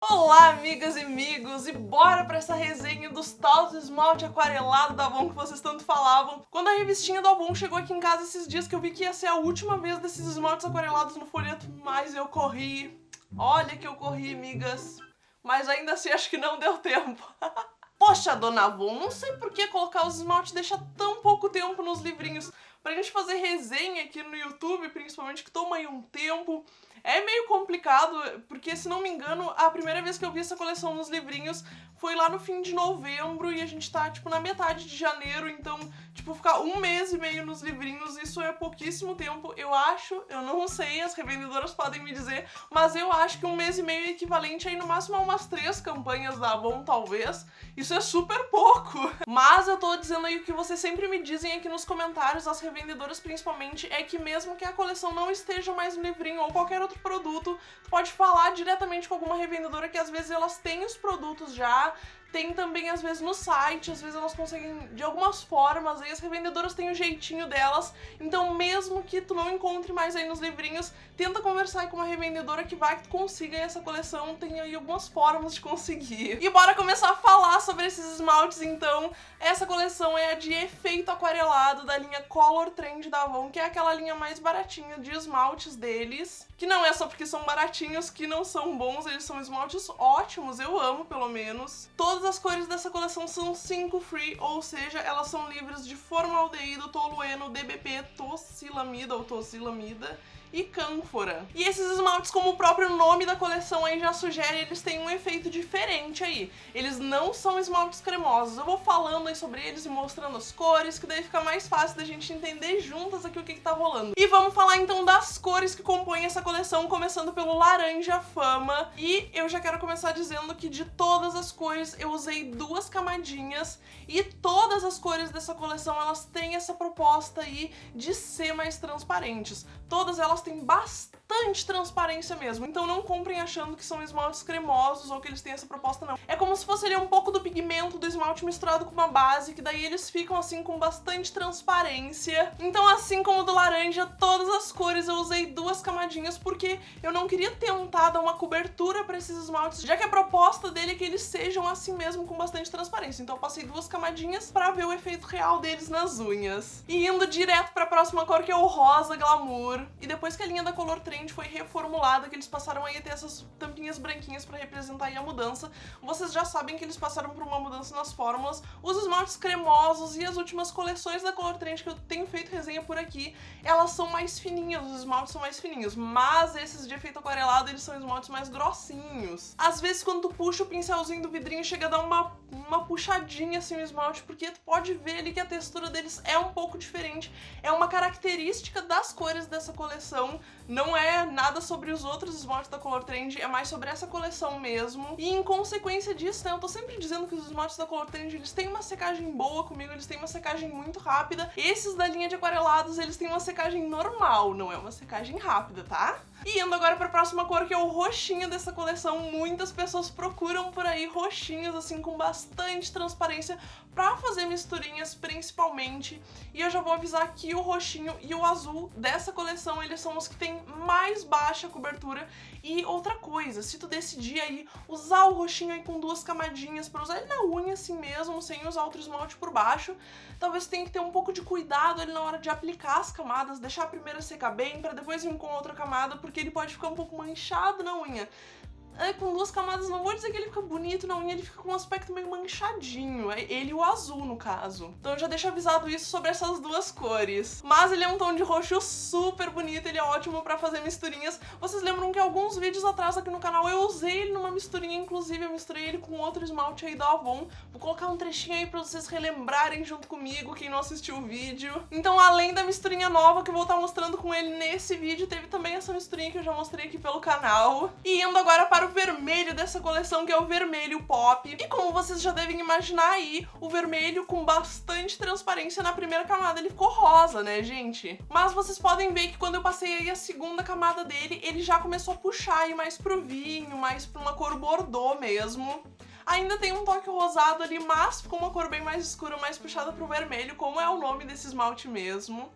Olá, amigas e amigos, e bora pra essa resenha dos tals esmalte aquarelado da Avon que vocês tanto falavam. Quando a revistinha da Avon chegou aqui em casa esses dias, que eu vi que ia ser a última vez desses esmaltes aquarelados no folheto, mas eu corri. Olha que eu corri, amigas. Mas ainda assim acho que não deu tempo. Poxa, dona Avon, não sei por que colocar os esmaltes deixa tão pouco tempo nos livrinhos. Pra gente fazer resenha aqui no YouTube, principalmente, que toma aí um tempo. É meio complicado, porque, se não me engano, a primeira vez que eu vi essa coleção nos livrinhos foi lá no fim de novembro e a gente tá, tipo, na metade de janeiro, então, tipo, ficar um mês e meio nos livrinhos, isso é pouquíssimo tempo, eu acho, eu não sei, as revendedoras podem me dizer, mas eu acho que um mês e meio é equivalente aí no máximo a umas 3 campanhas da Avon, talvez. Isso é super pouco. Mas eu tô dizendo aí o que vocês sempre me dizem aqui nos comentários, as revendedoras principalmente, é que mesmo que a coleção não esteja mais no livrinho ou qualquer outro produto, tu pode falar diretamente com alguma revendedora que às vezes elas têm os produtos já, tem também às vezes no site, às vezes elas conseguem de algumas formas, aí as revendedoras têm o jeitinho delas, então mesmo que tu não encontre mais aí nos livrinhos, tenta conversar aí com uma revendedora que vai que tu consiga essa coleção, tem aí algumas formas de conseguir. E bora começar a falar sobre esses esmaltes então. Essa coleção é a de efeito aquarelado da linha Color Trend da Avon, que é aquela linha mais baratinha de esmaltes deles, que não é só porque são baratinhos que não são bons, eles são esmaltes ótimos, eu amo pelo menos. Todas as cores dessa coleção são 5 free, ou seja, elas são livres de formaldeído, tolueno, DBP, tocilamida ou tocilamida e cânfora. E esses esmaltes, como o próprio nome da coleção aí já sugere, eles têm um efeito diferente aí. Eles não são esmaltes cremosos. Eu vou falando aí sobre eles e mostrando as cores, que daí fica mais fácil da gente entender juntas aqui o que tá rolando. E vamos falar então das cores que compõem essa coleção, começando pelo laranja fama. E eu já quero começar dizendo que de todas as cores eu usei 2 camadinhas, e todas as cores dessa coleção elas têm essa proposta aí de ser mais transparentes. Todas elas têm bastante transparência mesmo, então não comprem achando que são esmaltes cremosos ou que eles têm essa proposta, não. É como se fosse ali um pouco do pigmento do esmalte misturado com uma base, que daí eles ficam assim com bastante transparência. Então, assim como o do laranja, todas as cores eu usei 2 camadinhas porque eu não queria tentar dar uma cobertura para esses esmaltes, já que a proposta dele é que eles sejam assim mesmo com bastante transparência. Então eu passei 2 camadinhas para ver o efeito real deles nas unhas. E indo direto para a próxima cor, que é o rosa glamour. E depois que a linha da Color Trend foi reformulada, que eles passaram aí a ter essas tampinhas branquinhas para representar aí a mudança, vocês já sabem que eles passaram por uma mudança nas fórmulas. Os esmaltes cremosos e as últimas coleções da Color Trend que eu tenho feito resenha por aqui, elas são mais fininhas, os esmaltes são mais fininhos, mas esses de efeito aquarelado, eles são esmaltes mais grossinhos. Às vezes quando tu puxa o pincelzinho do vidrinho, chega a dar uma puxadinha assim no esmalte, porque tu pode ver ali que a textura deles é um pouco diferente. É uma característica das cores dessa coleção, não é nada sobre os outros esmaltes da Color Trend, é mais sobre essa coleção mesmo. E em consequência disso, né, eu tô sempre dizendo que os esmaltes da Color Trend, eles têm uma secagem boa comigo, eles têm uma secagem muito rápida. Esses da linha de aquarelados, eles têm uma secagem normal, não é uma secagem rápida, tá? E indo agora pra próxima cor, que é o roxinho dessa coleção, muitas pessoas procuram por aí roxinhos assim com bastante transparência pra fazer misturinhas principalmente, e eu já vou avisar que o roxinho e o azul dessa coleção, eles são os que têm mais baixa cobertura. E outra coisa, se tu decidir aí usar o roxinho aí com 2 camadinhas pra usar ele na unha assim mesmo, sem usar outro esmalte por baixo, talvez tenha que ter um pouco de cuidado ali na hora de aplicar as camadas, deixar a primeira secar bem pra depois vir com outra camada, porque ele pode ficar um pouco manchado na unha. Com 2 camadas, não vou dizer que ele fica bonito na unha, ele fica com um aspecto meio manchadinho, ele e o azul no caso. Então eu já deixo avisado isso sobre essas 2 cores. Mas ele é um tom de roxo super bonito, ele é ótimo pra fazer misturinhas. Vocês lembram que alguns vídeos atrás aqui no canal eu usei ele numa misturinha, inclusive eu misturei ele com outro esmalte aí da Avon. Vou colocar um trechinho aí pra vocês relembrarem junto comigo, quem não assistiu o vídeo. Então, além da misturinha nova que eu vou estar mostrando com ele nesse vídeo, teve também essa misturinha que eu já mostrei aqui pelo canal. E indo agora para o vermelho dessa coleção, que é o vermelho pop. E como vocês já devem imaginar aí, o vermelho com bastante transparência na primeira camada, ele ficou rosa, né, gente? Mas vocês podem ver que quando eu passei aí a segunda camada dele, ele já começou a puxar aí mais pro vinho, mais pra uma cor bordô mesmo. Ainda tem um toque rosado ali, mas ficou uma cor bem mais escura, mais puxada pro vermelho, como é o nome desse esmalte mesmo.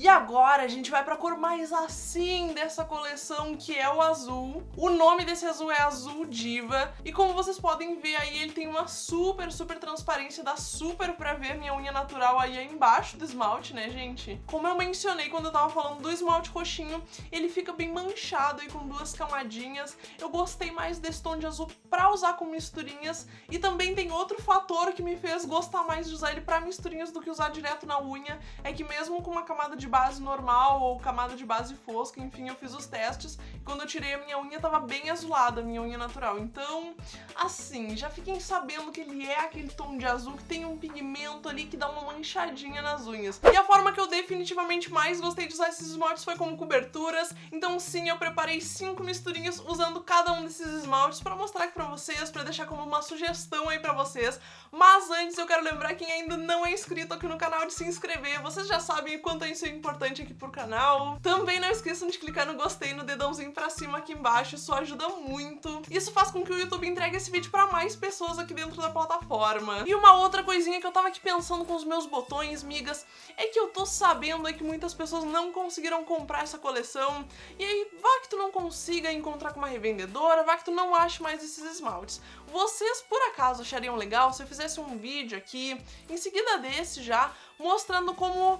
E agora a gente vai pra cor mais assim dessa coleção, que é o azul. O nome desse azul é Azul Diva. E como vocês podem ver aí, ele tem uma super transparência, dá super pra ver minha unha natural aí embaixo do esmalte, né, gente? Como eu mencionei quando eu tava falando do esmalte roxinho, ele fica bem manchado aí com duas camadinhas. Eu gostei mais desse tom de azul pra usar com misturinhas. E também tem outro fator que me fez gostar mais de usar ele pra misturinhas do que usar direto na unha, é que mesmo com uma camada de base normal ou camada de base fosca, enfim, eu fiz os testes e quando eu tirei a minha unha tava bem azulada, a minha unha natural. Então, assim, já fiquem sabendo que ele é aquele tom de azul que tem um pigmento ali que dá uma manchadinha nas unhas. E a forma que eu definitivamente mais gostei de usar esses esmaltes foi como coberturas, então sim, eu preparei 5 misturinhas usando cada um desses esmaltes pra mostrar aqui pra vocês, pra deixar como uma sugestão aí pra vocês. Mas antes eu quero lembrar quem ainda não é inscrito aqui no canal de se inscrever. Vocês já sabem o quanto isso é importante aqui pro canal. Também não esqueçam de clicar no gostei, no dedãozinho pra cima aqui embaixo, isso ajuda muito. Isso faz com que o YouTube entregue esse vídeo pra mais pessoas aqui dentro da plataforma. E uma outra coisinha que eu tava aqui pensando com os meus botões, migas, é que eu tô sabendo aí que muitas pessoas não conseguiram comprar essa coleção. E aí, vá que tu não consiga encontrar com uma revendedora, vá que tu não ache mais esses esmaltes. Vocês, por acaso, achariam legal se eu fizesse um vídeo aqui, em seguida desse já, mostrando como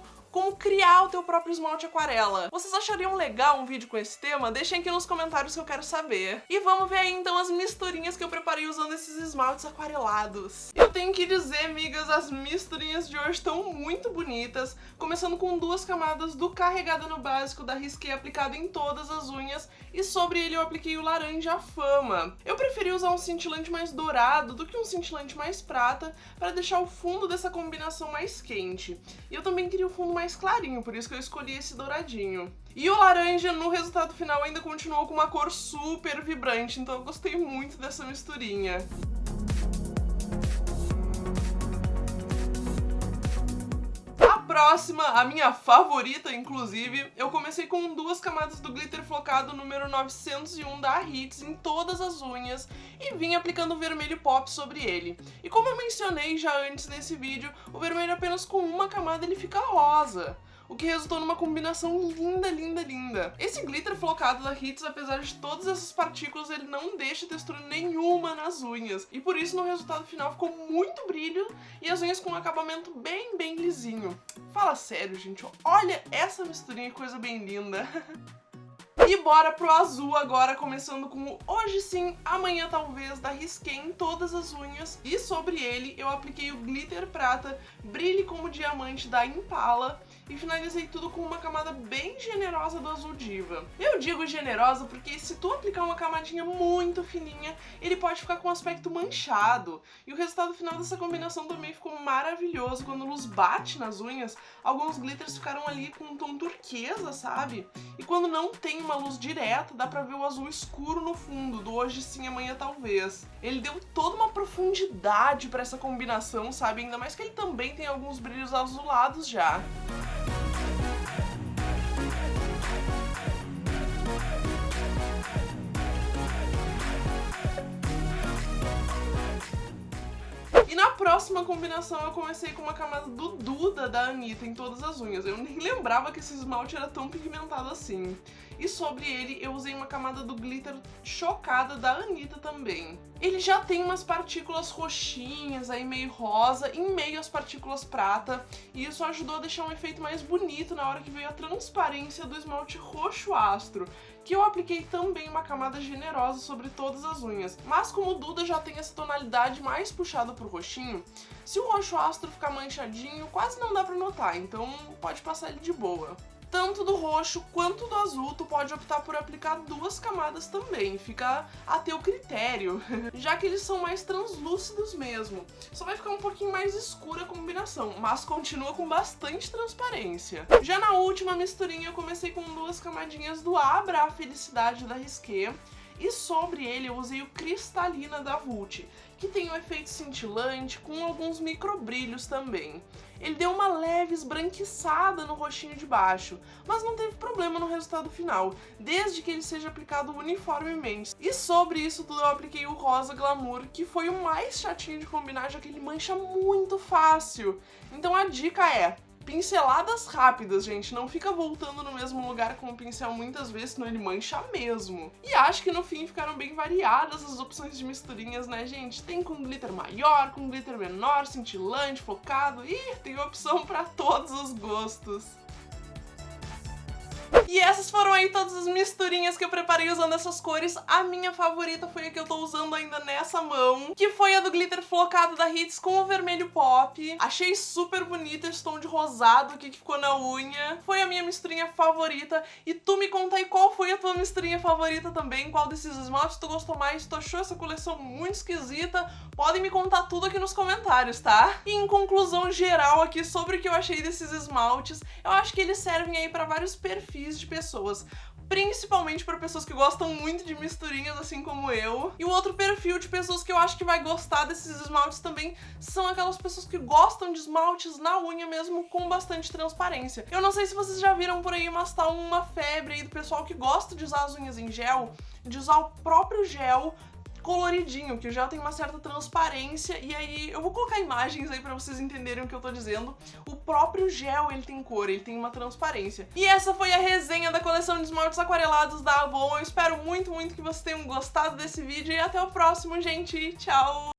criar o teu próprio esmalte aquarela? Vocês achariam legal um vídeo com esse tema? Deixem aqui nos comentários que eu quero saber. E vamos ver aí então as misturinhas que eu preparei usando esses esmaltes aquarelados. Eu tenho que dizer, amigas, as misturinhas de hoje estão muito bonitas, começando com 2 camadas do Carregada no Básico da Risqué aplicado em todas as unhas, e sobre ele eu apliquei o Laranja Fama. Eu preferi usar um cintilante mais dourado do que um cintilante mais prata para deixar o fundo dessa combinação mais quente. E eu também queria o fundo mais clarinho, por isso que eu escolhi esse douradinho. E o laranja, no resultado final, ainda continuou com uma cor super vibrante, então eu gostei muito dessa misturinha. Próxima, a minha favorita, inclusive, eu comecei com 2 camadas do glitter flocado número 901 da Hits em todas as unhas e vim aplicando o vermelho pop sobre ele. E como eu mencionei já antes nesse vídeo, o vermelho apenas com uma camada ele fica rosa, o que resultou numa combinação linda, linda, linda. Esse glitter flocado da Hits, apesar de todas essas partículas, ele não deixa textura nenhuma nas unhas. E por isso no resultado final ficou muito brilho e as unhas com um acabamento bem lisinho. Fala sério, gente, olha essa misturinha, que coisa bem linda. E bora pro azul agora, começando com o Hoje Sim, Amanhã Talvez da Risqué em todas as unhas. E sobre ele eu apliquei o glitter prata Brilhe Como Diamante da Impala e finalizei tudo com uma camada bem generosa do Azul Diva. Eu digo generosa porque se tu aplicar uma camadinha muito fininha, ele pode ficar com um aspecto manchado. E o resultado final dessa combinação também ficou maravilhoso. Quando a luz bate nas unhas, alguns glitters ficaram ali com um tom turquesa, sabe? E quando não tem uma luz direta, dá pra ver o azul escuro no fundo, do Hoje Sim, Amanhã Talvez. Ele deu toda uma profundidade pra essa combinação, sabe? Ainda mais que ele também tem alguns brilhos azulados já. E na próxima combinação eu comecei com uma camada do Duda da Anitta em todas as unhas. Eu nem lembrava que esse esmalte era tão pigmentado assim. E sobre ele eu usei uma camada do glitter Chocada da Anitta também. Ele já tem umas partículas roxinhas aí meio rosa, em meio às partículas prata, e isso ajudou a deixar um efeito mais bonito na hora que veio a transparência do esmalte roxo astro, que eu apliquei também uma camada generosa sobre todas as unhas. Mas como o Duda já tem essa tonalidade mais puxada pro roxinho, se o roxo astro ficar manchadinho, quase não dá pra notar, então pode passar ele de boa. Tanto do roxo quanto do azul, tu pode optar por aplicar 2 camadas também, fica a teu critério, já que eles são mais translúcidos mesmo. Só vai ficar um pouquinho mais escura a combinação, mas continua com bastante transparência. Já na última misturinha eu comecei com 2 camadinhas do Abra a Felicidade da Risqué, e sobre ele eu usei o Cristalina da Vult, que tem um efeito cintilante com alguns microbrilhos também. Ele deu uma leve esbranquiçada no roxinho de baixo, mas não teve problema no resultado final, desde que ele seja aplicado uniformemente. E sobre isso tudo eu apliquei o Rosa Glamour, que foi o mais chatinho de combinar, já que ele mancha muito fácil. Então a dica é: pinceladas rápidas, gente. Não fica voltando no mesmo lugar com o pincel muitas vezes, senão ele mancha mesmo. E acho que no fim ficaram bem variadas as opções de misturinhas, né, gente? Tem com glitter maior, com glitter menor, cintilante, focado. Ih, tem opção pra todos os gostos. E essas foram aí todas as misturinhas que eu preparei usando essas cores. A minha favorita foi a que eu tô usando ainda nessa mão, que foi a do glitter flocado da Hits com o vermelho pop. Achei super bonita esse tom de rosado aqui que ficou na unha. Foi a minha misturinha favorita. E tu me conta aí qual foi a tua misturinha favorita também, qual desses esmaltes tu gostou mais, tu achou essa coleção muito esquisita. Podem me contar tudo aqui nos comentários, tá? E em conclusão geral aqui sobre o que eu achei desses esmaltes, eu acho que eles servem aí pra vários perfis de pessoas, principalmente para pessoas que gostam muito de misturinhas, assim como eu. E o outro perfil de pessoas que eu acho que vai gostar desses esmaltes também são aquelas pessoas que gostam de esmaltes na unha mesmo com bastante transparência. Eu não sei se vocês já viram por aí, mas tá uma febre aí do pessoal que gosta de usar as unhas em gel, de usar o próprio gel coloridinho, que o gel tem uma certa transparência, e aí eu vou colocar imagens aí pra vocês entenderem o que eu tô dizendo. O próprio gel, ele tem cor, ele tem uma transparência. E essa foi a resenha da coleção de esmaltes aquarelados da Avon. Eu espero muito, muito que vocês tenham gostado desse vídeo e até o próximo, gente. Tchau!